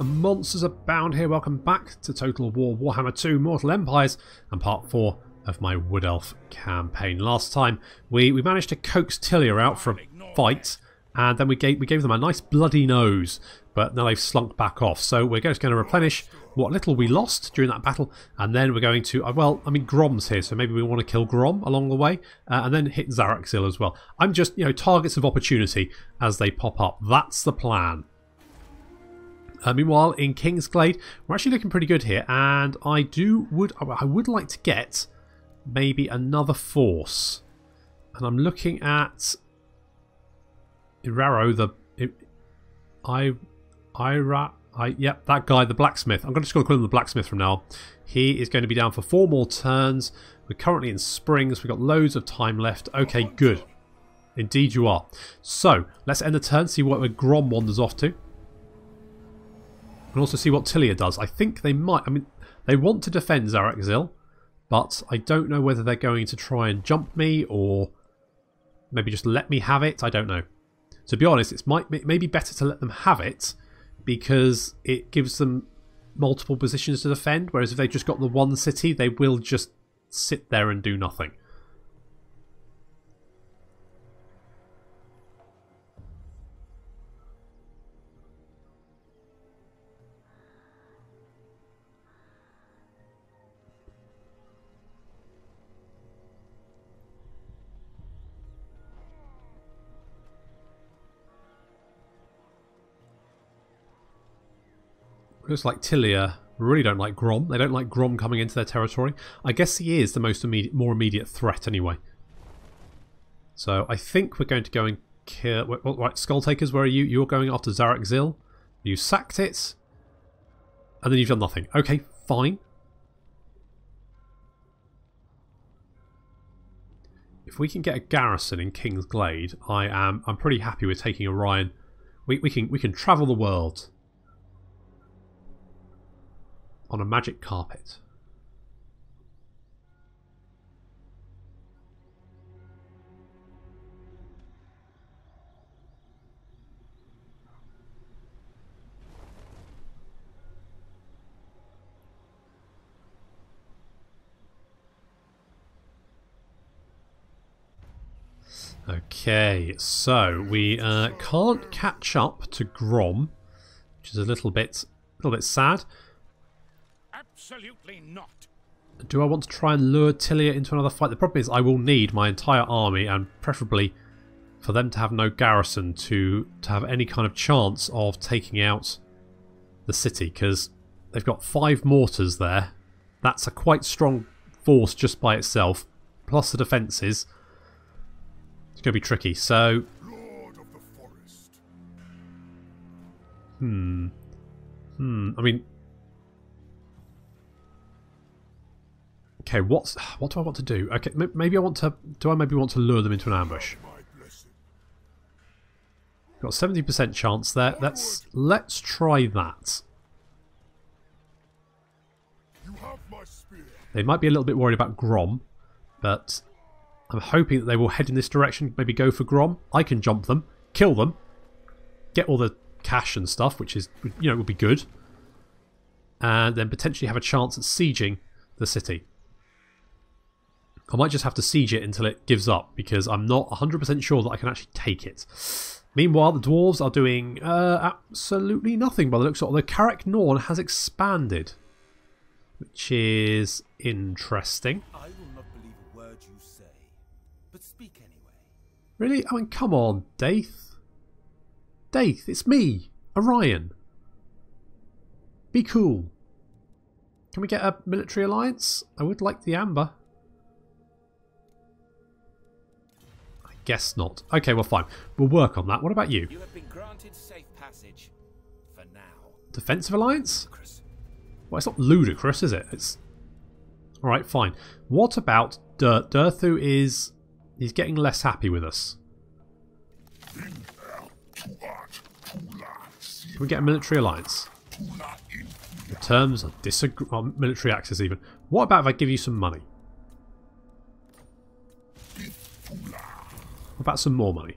monsters abound here. Welcome back to Total War Warhammer 2 Mortal Empires and part 4 of my Wood Elf campaign. Last time we managed to coax Tilea out for a fight, and then we gave them a nice bloody nose, but now they've slunk back off. So we're just going to replenish what little we lost during that battle, and then we're going to, well, I mean, Grom's here, so maybe we want to kill Grom along the way, and then hit Zarakzil as well. I'm just, targets of opportunity as they pop up. That's the plan. Meanwhile, in King's Glade, we're actually looking pretty good here, and I would like to get maybe another force. And I'm looking at Iraro, yep, that guy, the blacksmith. I'm just going to call him the blacksmith from now on. He is going to be down for 4 more turns. We're currently in springs. We've got loads of time left. Okay, good. Indeed you are. So, let's end the turn, see what Grom wanders off to. And also see what Tilea does. I think they might, they want to defend Zarakzil, but I don't know whether they're going to try and jump me or maybe just let me have it. I don't know. To be honest, it's maybe better to let them have it because it gives them multiple positions to defend, whereas if they've just got the one city, they will just sit there and do nothing. Looks like Tilea really don't like Grom. They don't like Grom coming into their territory. I guess he is the more immediate threat anyway. So I think we're going to go and kill... Right, Skull Takers, where are you? You're going after Zarakzil. You sacked it. And then you've done nothing. Okay, fine. If we can get a garrison in King's Glade, I'm pretty happy with taking Orion. We can travel the world on a magic carpet. Okay, so we can't catch up to Grom, which is a little bit sad. Absolutely not. Do I want to try and lure Tilea into another fight? The problem is I will need my entire army, and preferably for them to have no garrison to have any kind of chance of taking out the city, because they've got 5 mortars there. That's a quite strong force just by itself, plus the defences. It's going to be tricky, so... Lord of the forest. I mean... Okay, what do I want to do? Okay, maybe I want to... Do I maybe want to lure them into an ambush? Got a 70% chance there. Let's try that. They might be a little bit worried about Grom, but I'm hoping that they will head in this direction, maybe go for Grom. I can jump them, kill them, get all the cash and stuff, which is, would be good. And then potentially have a chance at sieging the city. I might just have to siege it until it gives up, because I'm not 100% sure that I can actually take it. Meanwhile, the dwarves are doing absolutely nothing by the looks of it. The Karak Norn has expanded, which is interesting. I will not believe a word you say, but speak anyway. Really? I mean, come on, Daith. Daith, it's me, Orion. Be cool. Can we get a military alliance? I would like the amber. Guess not. Okay, well fine. We'll work on that. What about you? You have been granted safe passage for now. Defensive alliance? Well, it's not ludicrous, is it? It's alright, fine. What about Dirt? Dirthu is... He's getting less happy with us. Can we get a military alliance? The terms of military access even. What about if I give you some money? What about some more money?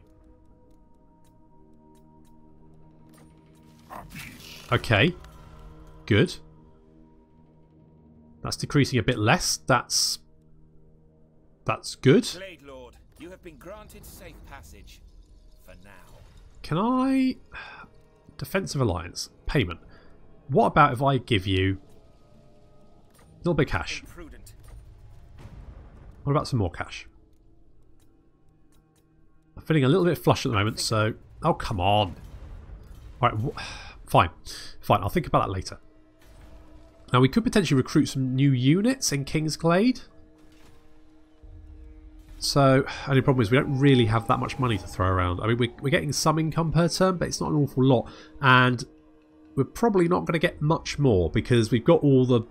Okay. good. That's decreasing a bit less. That's good. Glade Lord, you have been granted safe passage for now. Can I... Defensive Alliance. Payment. What about if I give you a little bit of cash? Imprudent. What about some more cash? I'm feeling a little bit flush at the moment, so... Oh, come on. Alright, fine. Fine, I'll think about that later. Now, we could potentially recruit some new units in King's Glade. So, only problem is we don't really have that much money to throw around. I mean, we're getting some income per turn, but it's not an awful lot. And we're probably not going to get much more because we've got all the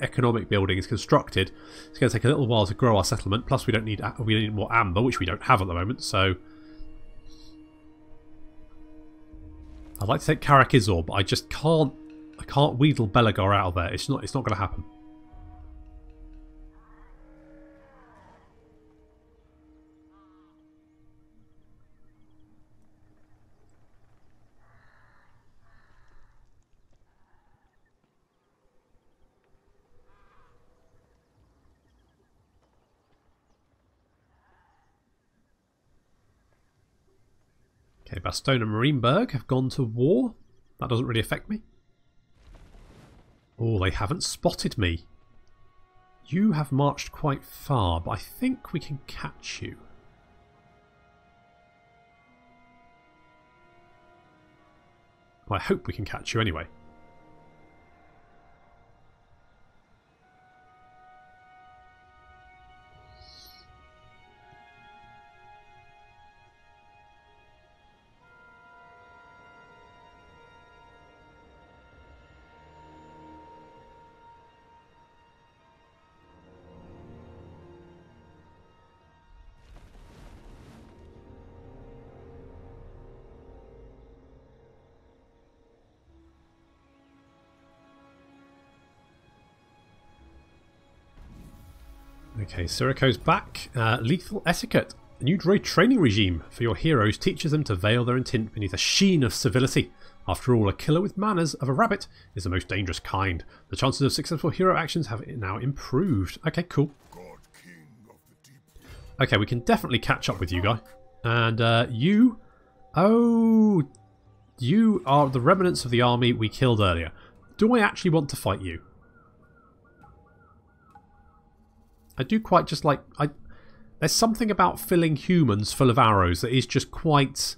economic buildings constructed. It's going to take a little while to grow our settlement. Plus, we need more amber, which we don't have at the moment. So, I'd like to take Karakizor, but I just can't. I can't wheedle Belagar out of there. It's not going to happen. Okay, Bastogne and Marienburg have gone to war. That doesn't really affect me. Oh, they haven't spotted me. You have marched quite far, but I think we can catch you. Well, I hope we can catch you anyway. Okay, Siriko's back. Lethal Etiquette. A new droid training regime for your heroes teaches them to veil their intent beneath a sheen of civility. After all, a killer with manners of a rabbit is the most dangerous kind. The chances of successful hero actions have now improved. Okay, cool. Okay, we can definitely catch up with you, guy. And you... Oh, you are the remnants of the army we killed earlier. Do I actually want to fight you? I do quite just like... There's something about filling humans full of arrows that is just quite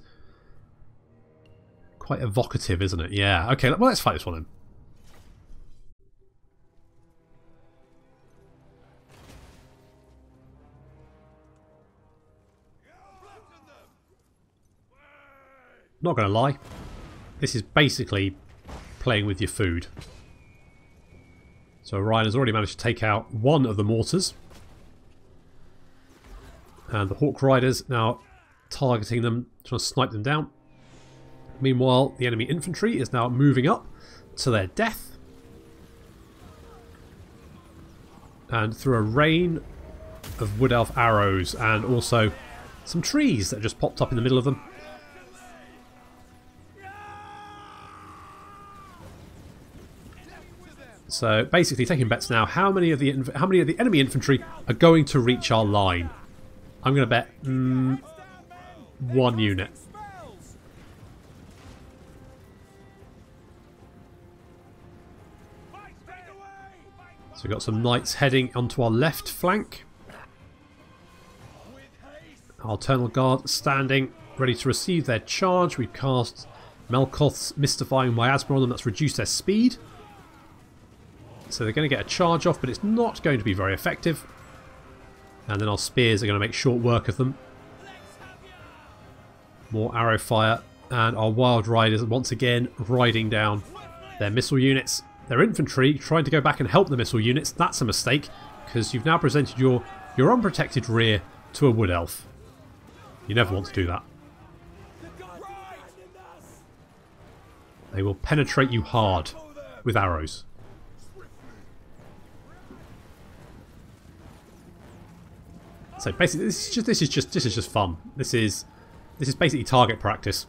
evocative, isn't it? Yeah, okay, well, let's fight this one then. Not going to lie, this is basically playing with your food. So Ryan has already managed to take out one of the mortars. And the Hawk Riders now targeting them, trying to snipe them down. Meanwhile, the enemy infantry is now moving up to their death. And through a rain of Wood Elf arrows and also some trees that just popped up in the middle of them. So basically taking bets now, how many of the enemy infantry are going to reach our line? I'm going to bet 1 unit. So we've got some knights heading onto our left flank. Our Eternal Guard standing ready to receive their charge. We've cast Melkoth's Mystifying Miasma on them. That's reduced their speed. So they're going to get a charge off, but it's not going to be very effective. And then our spears are going to make short work of them. More arrow fire. And our Wild Riders once again riding down their missile units. Their infantry trying to go back and help the missile units. That's a mistake, because you've now presented your unprotected rear to a Wood Elf. You never want to do that. They will penetrate you hard with arrows. So basically, this is just fun. This is basically target practice.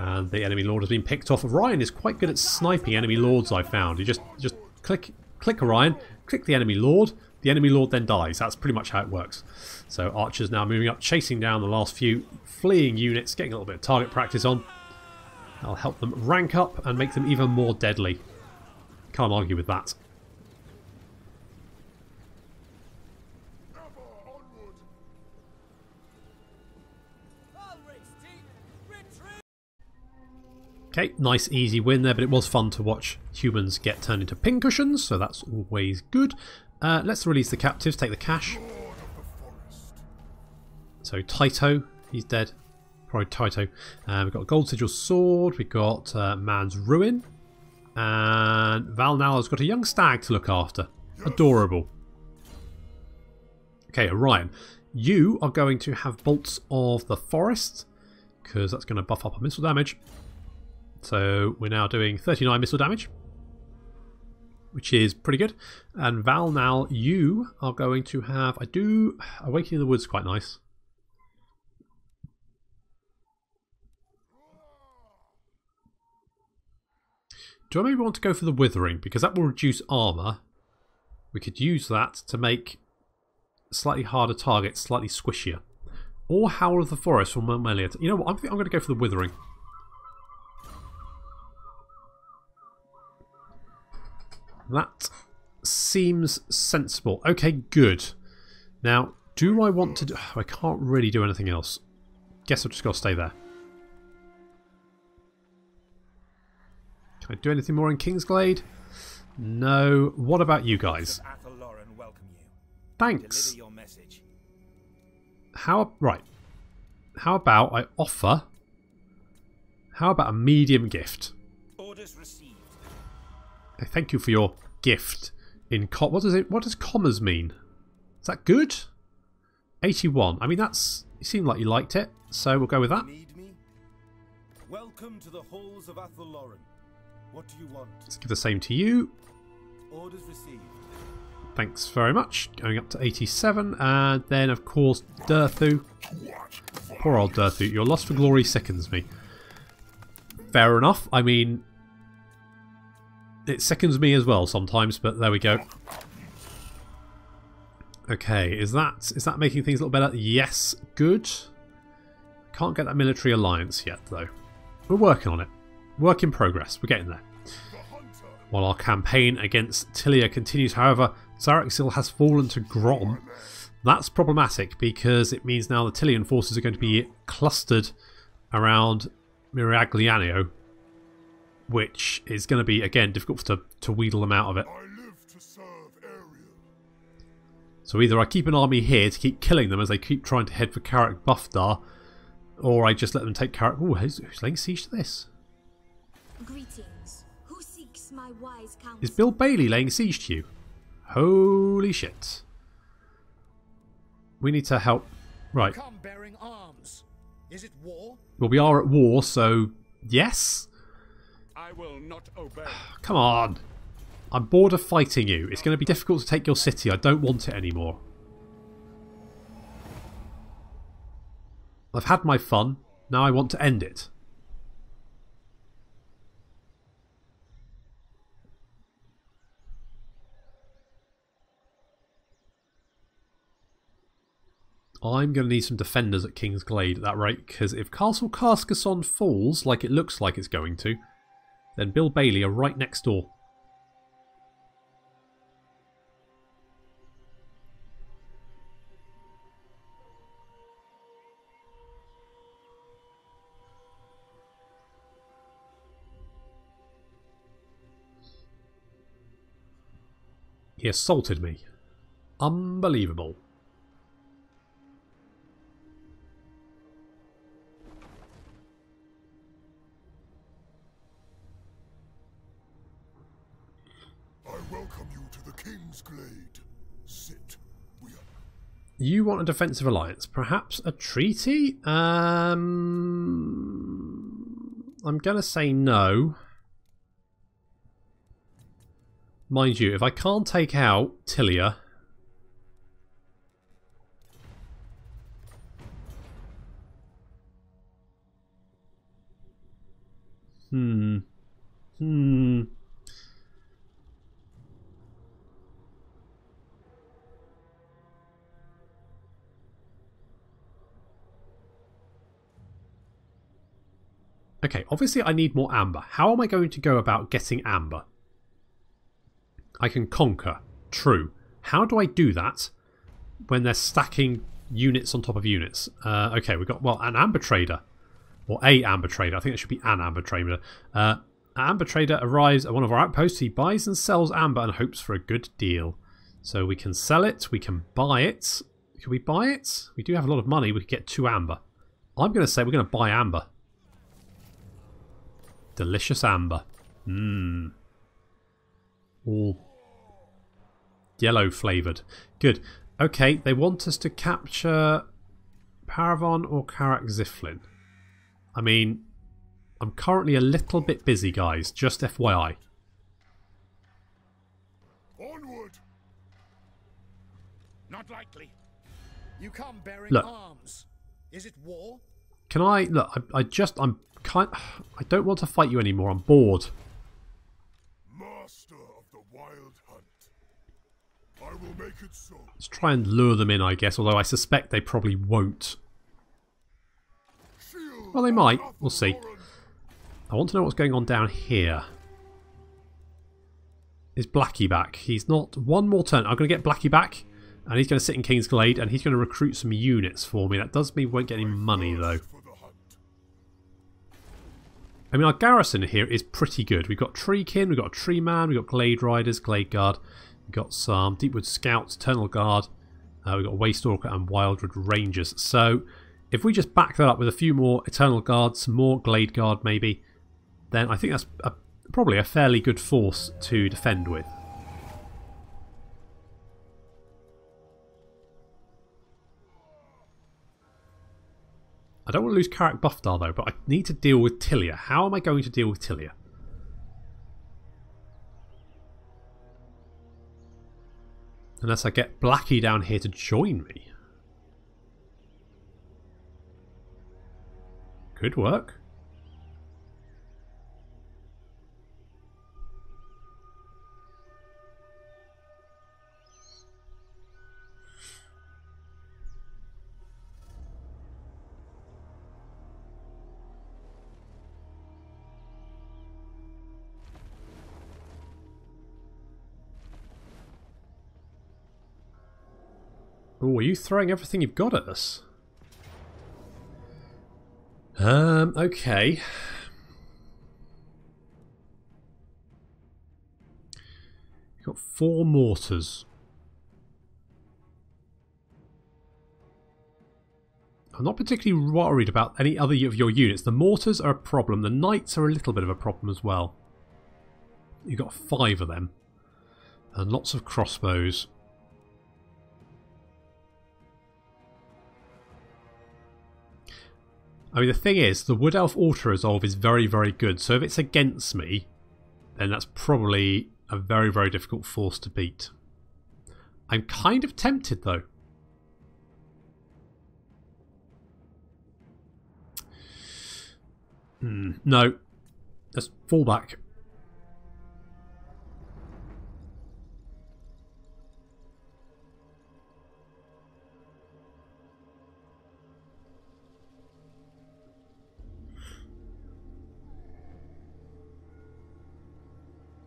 And the enemy lord has been picked off. Orion is quite good at sniping enemy lords, I found. You just click Orion, click the enemy lord then dies. That's pretty much how it works. So archers now moving up, chasing down the last few fleeing units, getting a little bit of target practice on. That'll help them rank up and make them even more deadly. Can't argue with that. Okay, nice easy win there, but it was fun to watch humans get turned into pincushions, so that's always good. Let's release the captives, take the cash. So Taito, he's dead. Probably Taito. We've got a gold sigil sword, we've got Man's Ruin, and Valnala's got a young stag to look after. Adorable. Okay, Orion, you are going to have bolts of the forest, because that's going to buff up our missile damage. So we're now doing 39 missile damage, which is pretty good. And Valnal, you are going to have... Awakening in the Woods quite nice. Do I maybe want to go for the Withering? Because that will reduce armour. We could use that to make slightly harder targets slightly squishier. Or Howl of the Forest from Mermelia. You know what? I think I'm going to go for the Withering. That seems sensible. Okay, good. Now, do I want to do... I can't really do anything else. Guess I've just got to stay there. Can I do anything more in Kingsglade? No. What about you guys? Thanks. Right. How about I offer... How about a medium gift? Orders received. Thank you for your gift. What does commas mean? Is that good? 81. I mean, that's... You seem like you liked it, so we'll go with that. Need me? Welcome to the halls of Athelloren. What do you want? Let's give the same to you. Orders received. Thanks very much. Going up to 87, and then of course Durthu. Poor old Durthu. Your lust for glory sickens me. Fair enough. I mean, it sickens me as well sometimes, but there we go. Okay, is that making things a little better? Yes, good. Can't get that military alliance yet, though. We're working on it. Work in progress. We're getting there. While our campaign against Tilea continues, however, Zaraxil has fallen to Grom. That's problematic because it means now the Tilean forces are going to be clustered around Miragliano, which is going to be, again, difficult to wheedle them out of it. So either I keep an army here to keep killing them as they keep trying to head for Karak Bufdar, or I just let them take Karak... Ooh, who's laying siege to this? Greetings. Who seeks my wise counsel? Is Bill Bailey laying siege to you? Holy shit. We need to help... Right. Come bearing arms. Is it war? Well, we are at war, so... Yes? I will not obey. Come on. I'm bored of fighting you. It's going to be difficult to take your city. I don't want it anymore. I've had my fun. Now I want to end it. I'm going to need some defenders at King's Glade at that rate, because if Castle Carcassonne falls, like it looks like it's going to, then Bill Bailey are right next door. He assaulted me. Unbelievable. I welcome you to the King's Glade. Sit. We are... You want a defensive alliance. Perhaps a treaty? I'm going to say no. Mind you, if I can't take out Tilea, Okay, obviously I need more amber. How am I going to go about getting amber? I can conquer. True. How do I do that when they're stacking units on top of units? Okay, we've got, well, an amber trader. Or a amber trader. I think it should be an amber trader. An amber trader arrives at one of our outposts. He buys and sells amber and hopes for a good deal. So we can sell it. We can buy it. Can we buy it? We do have a lot of money. We could get 2 amber. I'm going to say we're going to buy amber. Delicious amber. Mmm. All yellow flavoured. Good. Okay, they want us to capture Paravon or Karak Ziflin. I mean, I'm currently a little bit busy, guys. Just FYI. Onward. Not likely. You come bearing Look. arms. Is it war? Can I... Look, I don't want to fight you anymore. I'm bored. Master of the wild hunt. I will make it so. Let's try and lure them in, I guess. Although I suspect they probably won't. Shield Well, they might. of We'll see. Lauren. I want to know what's going on down here. Is Blackie back? He's not. One more turn. I'm going to get Blackie back. And he's going to sit in King's Glade. And he's going to recruit some units for me. That does mean we won't get any money, though. For the hunt. I mean, our garrison here is pretty good. We've got Treekin, we've got a Tree Man, we've got Glade Riders, Glade Guard. We've got some Deepwood Scouts, Eternal Guard. We've got Waste Stalker and Wildwood Rangers. So, if we just back that up with a few more Eternal Guards, some more Glade Guard maybe, then I think that's probably a fairly good force to defend with. I don't want to lose Karak Buffdar though, but I need to deal with Tilea. How am I going to deal with Tilea? Unless I get Blackie down here to join me. Could work. Oh, are you throwing everything you've got at us? Okay. You've got 4 mortars. I'm not particularly worried about any other of your units. The mortars are a problem. The knights are a little bit of a problem as well. You've got 5 of them. And lots of crossbows. I mean, the thing is, the Wood Elf auto-resolve is very, very good. So if it's against me, then that's probably a very, very difficult force to beat. I'm kind of tempted, though. No. Let's fall back.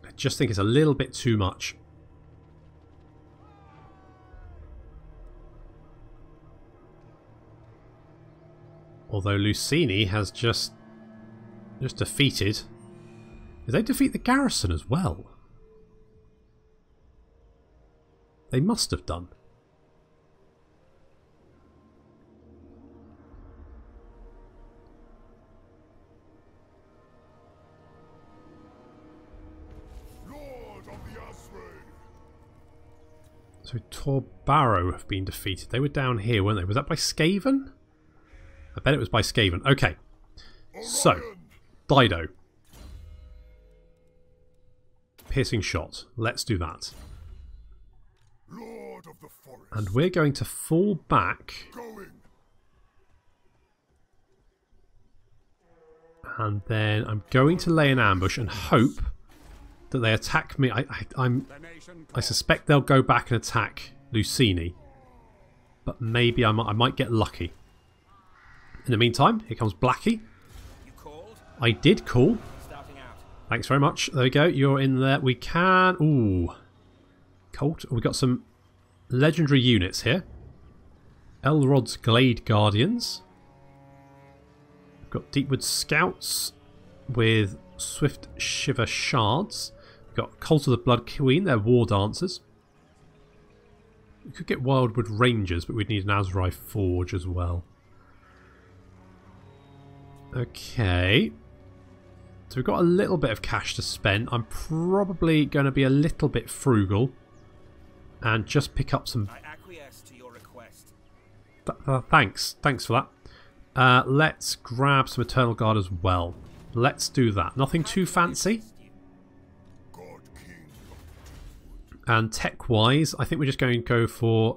I just think it's a little bit too much. Although Lucini has just defeated. Did they defeat the garrison as well? They must have done. Lord of the Asray. So Torbarrow have been defeated. They were down here, weren't they? Was that by Skaven? I bet it was by Skaven. Okay. So, Orion. Dido. Piercing shot. Let's do that. Lord of the forest. And we're going to fall back. Going. And then I'm going to lay an ambush and hope that they attack me. I suspect they'll go back and attack Lucini. But maybe I might get lucky. In the meantime, here comes Blackie. I did call. Thanks very much. There we go. You're in there. We can... Ooh. Colt. We've got some legendary units here. Elrod's Glade Guardians. We've got Deepwood Scouts with Swift Shiver Shards. We've got Cult of the Blood Queen. They're War Dancers. We could get Wildwood Rangers, but we'd need an Azrai Forge as well. Okay. So we've got a little bit of cash to spend. I'm probably going to be a little bit frugal and just pick up some... I acquiesce to your request. Thanks for that. Let's grab some Eternal Guard as well. Let's do that. Nothing too fancy. And tech-wise, I think we're just going to go for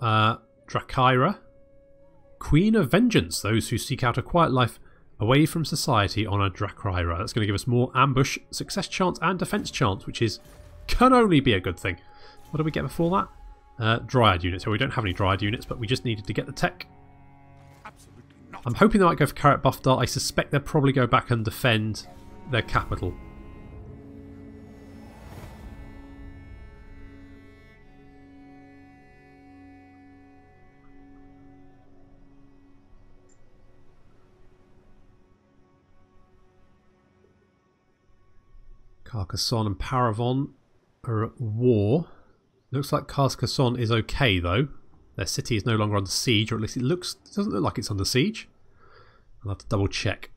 Dryrain, Queen of Vengeance. Those who seek out a quiet life away from society on a Dryrain. That's going to give us more ambush, success chance, and defense chance, which can only be a good thing. What did we get before that? Dryad units. So we don't have any Dryad units, but we just needed to get the tech. I'm hoping they might go for Carrot Buff Dart. I suspect they'll probably go back and defend their capital. Carcassonne and Paravon are at war. Looks like Carcassonne is okay though. Their city is no longer under siege, or at least it doesn't look like it's under siege. I'll have to double check.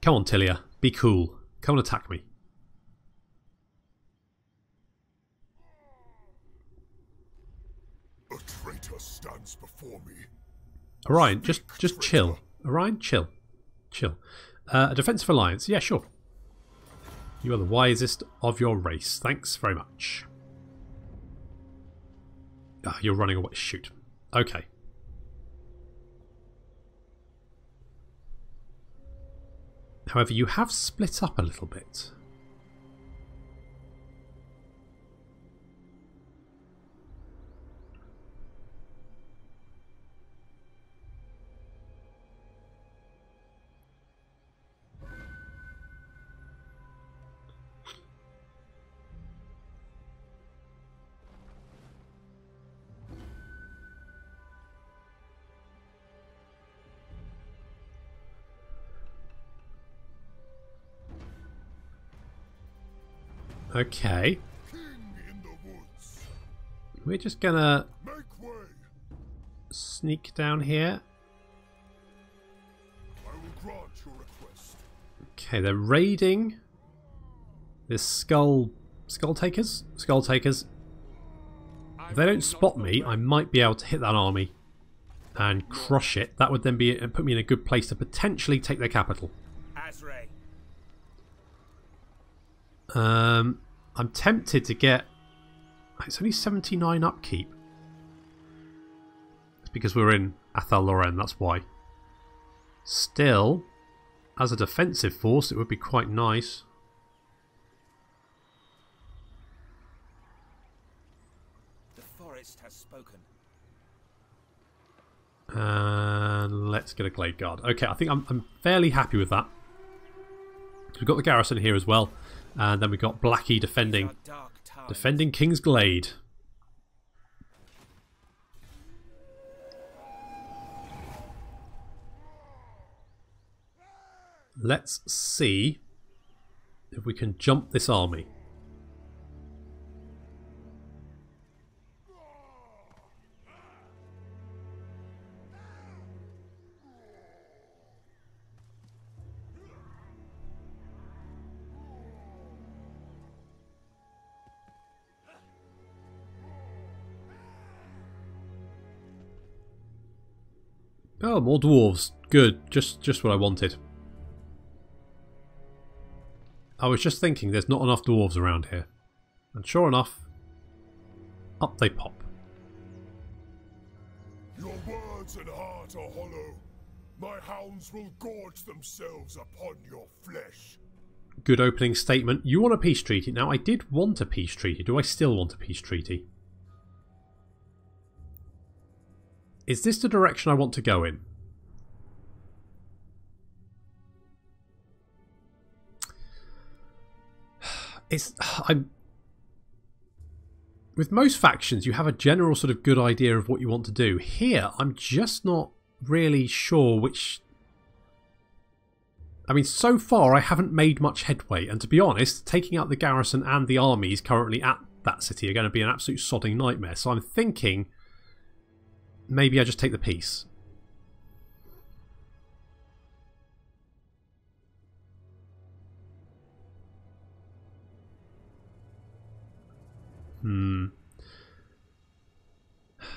Come on, Tilea. Be cool. Come and attack me. A traitor stands before me. Orion, just chill. Orion, chill. Chill. A defensive alliance. Yeah, sure. You are the wisest of your race. Thanks very much. Ah, you're running away. Shoot. Okay. However, you have split up a little bit. Okay. We're just gonna sneak down here. Okay, they're raiding this skull takers. If they don't spot me, I might be able to hit that army and crush it. That would then be put me in a good place to potentially take their capital. I'm tempted to get... It's only 79 upkeep. It's because we're in Athal Loren, that's why. Still, as a defensive force, it would be quite nice. The forest has spoken. And let's get a Glade Guard. Okay, I think I'm fairly happy with that. We've got the garrison here as well. And then we've got Blackie defending King's Glade. Let's see if we can jump this army. Oh, more dwarves. Good. Just what I wanted. I was just thinking there's not enough dwarves around here. And sure enough, up they pop. Your words and heart are hollow. My hounds will gorge themselves upon your flesh. Good opening statement. You want a peace treaty. Now, I did want a peace treaty. Do I still want a peace treaty? Is this the direction I want to go in? With most factions, you have a general sort of good idea of what you want to do. Here, I'm just not really sure which... I mean, so far I haven't made much headway, and to be honest, taking out the garrison and the armies currently at that city are going to be an absolute sodding nightmare. So I'm thinking maybe I just take the peace.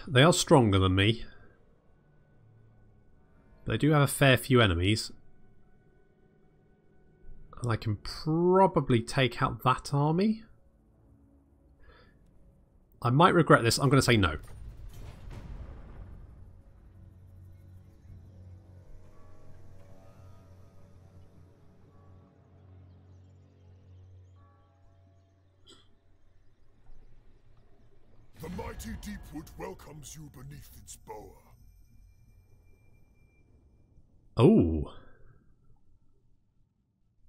They are stronger than me. They do have a fair few enemies. And I can probably take out that army. I might regret this. I'm going to say no. The mighty Deepwood welcomes you beneath its bower. Oh.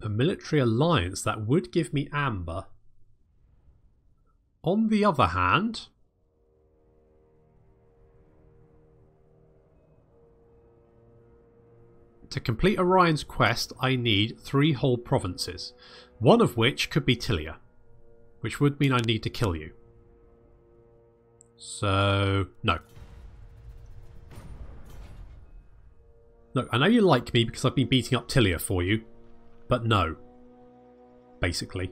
A military alliance that would give me amber. On the other hand, to complete Orion's quest, I need 3 whole provinces. One of which could be Tilea, which would mean I need to kill you. So, no. Look, I know you like me because I've been beating up Tilea for you, but no. Basically.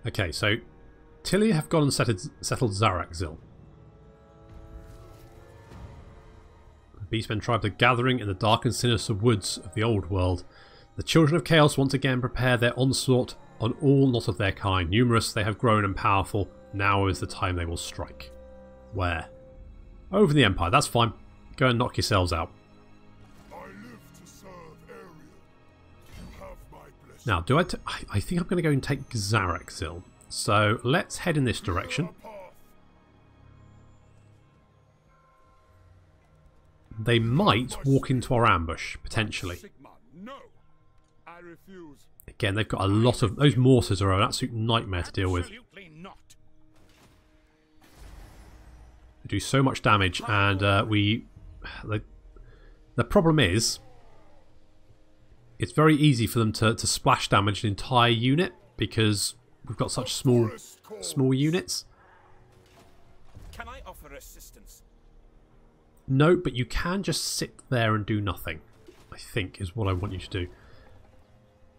Okay, so Tilea have gone and settled Zarakzil. The Beastmen tribe are gathering in the dark and sinister woods of the old world. The children of chaos once again prepare their onslaught on all not of their kind. Numerous, they have grown and powerful. Now is the time they will strike. Where? Over the Empire. That's fine. Go and knock yourselves out. I live to serve Ariel. You have my blessing. Now, I think I'm going to go and take Zarakzil. So let's head in this direction. They might walk into our ambush, potentially. No, I refuse. Again, they've got a lot of... Those mortars are an absolute nightmare to deal with. Absolutely not. They do so much damage, and the problem is it's very easy for them to splash damage an entire unit because we've got such small units. Can I offer assistance? No, but you can just sit there and do nothing, I think, is what I want you to do.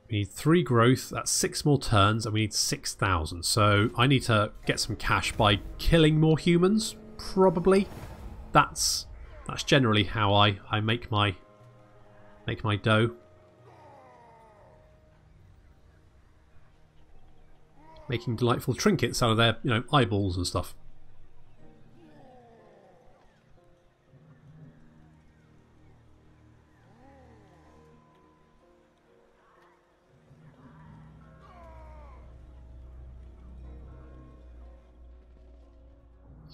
We need 3 growth, that's 6 more turns, and we need 6,000. So I need to get some cash by killing more humans, probably. That's generally how I make my dough. Making delightful trinkets out of their, eyeballs and stuff.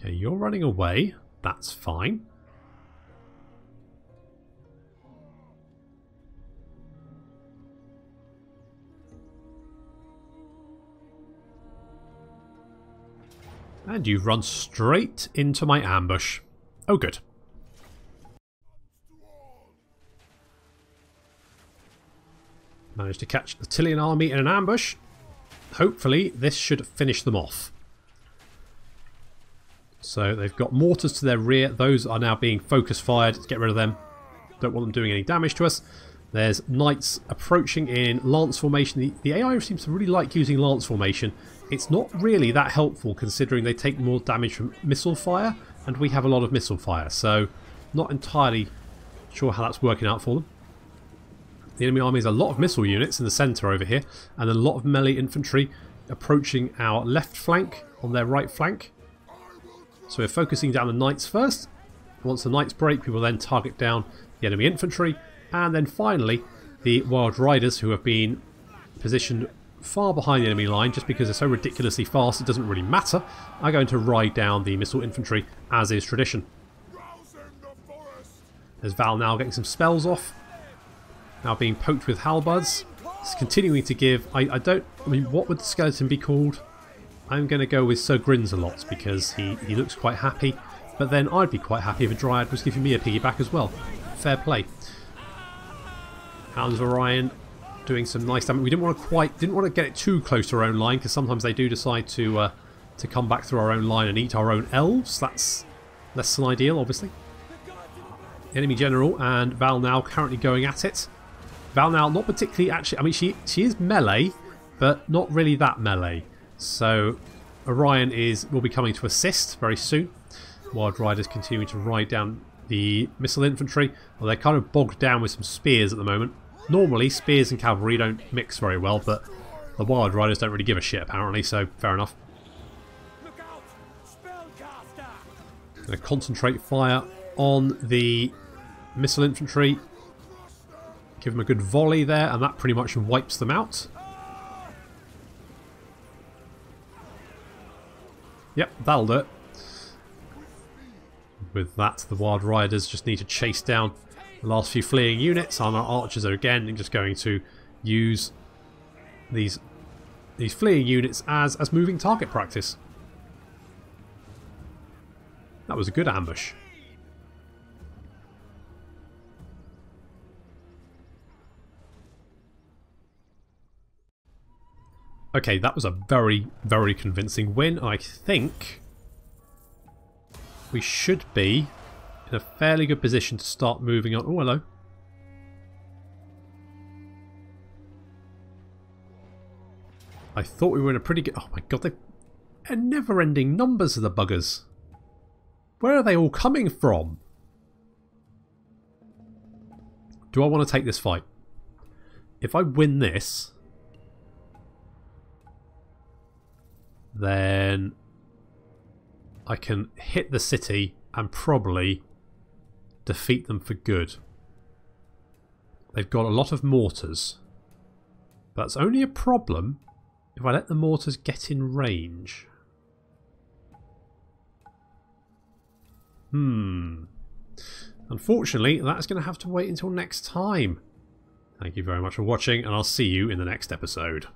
Okay, you're running away. That's fine. And you've run straight into my ambush. Oh, good. Managed to catch the Tilean army in an ambush. Hopefully, this should finish them off. So they've got mortars to their rear. Those are now being focus fired. Let's get rid of them. Don't want them doing any damage to us. There's knights approaching in lance formation. The AI seems to really like using lance formation. It's not really that helpful considering they take more damage from missile fire, and we have a lot of missile fire, so not entirely Not sure how that's working out for them. The enemy army has a lot of missile units in the centre over here, and a lot of melee infantry approaching our left flank on their right flank. So we're focusing down the knights first. Once the knights break, we will then target down the enemy infantry, and then finally the wild riders, who have been positioned far behind the enemy line just because they're so ridiculously fast it doesn't really matter, are going to ride down the missile infantry as is tradition. There's Val now getting some spells off, now being poked with halberds. It's continuing to give, I mean, what would the skeleton be called? I'm going to go with Sir Grins-a-lot because he looks quite happy, but then I'd be quite happy if a Dryad was giving me a piggyback as well. Fair play. Hounds of Orion doing some nice damage. We didn't want to get it too close to our own line because sometimes they do decide to come back through our own line and eat our own elves. That's less than ideal, obviously. Enemy general and Val now currently going at it. Val now not particularly actually. I mean, she is melee, but not really that melee. So Orion will be coming to assist very soon. Wild Riders continuing to ride down the missile infantry. Well, they're kind of bogged down with some spears at the moment. Normally, spears and cavalry don't mix very well, but the Wild Riders don't really give a shit apparently, so fair enough. Going to concentrate fire on the missile infantry. Give them a good volley there, and that pretty much wipes them out. Yep, that'll do it. With that, the Wild Riders just need to chase down the last few fleeing units, and our archers are again just going to use these fleeing units as moving target practice. That was a good ambush. Okay, that was a very, very convincing win. I think we should be in a fairly good position to start moving on. Oh, hello. I thought we were in a pretty good... Oh my god, they're never-ending numbers of the buggers. Where are they all coming from? Do I want to take this fight? If I win this, then I can hit the city and probably defeat them for good. They've got a lot of mortars. But that's only a problem if I let the mortars get in range. Unfortunately, that's going to have to wait until next time. Thank you very much for watching, and I'll see you in the next episode.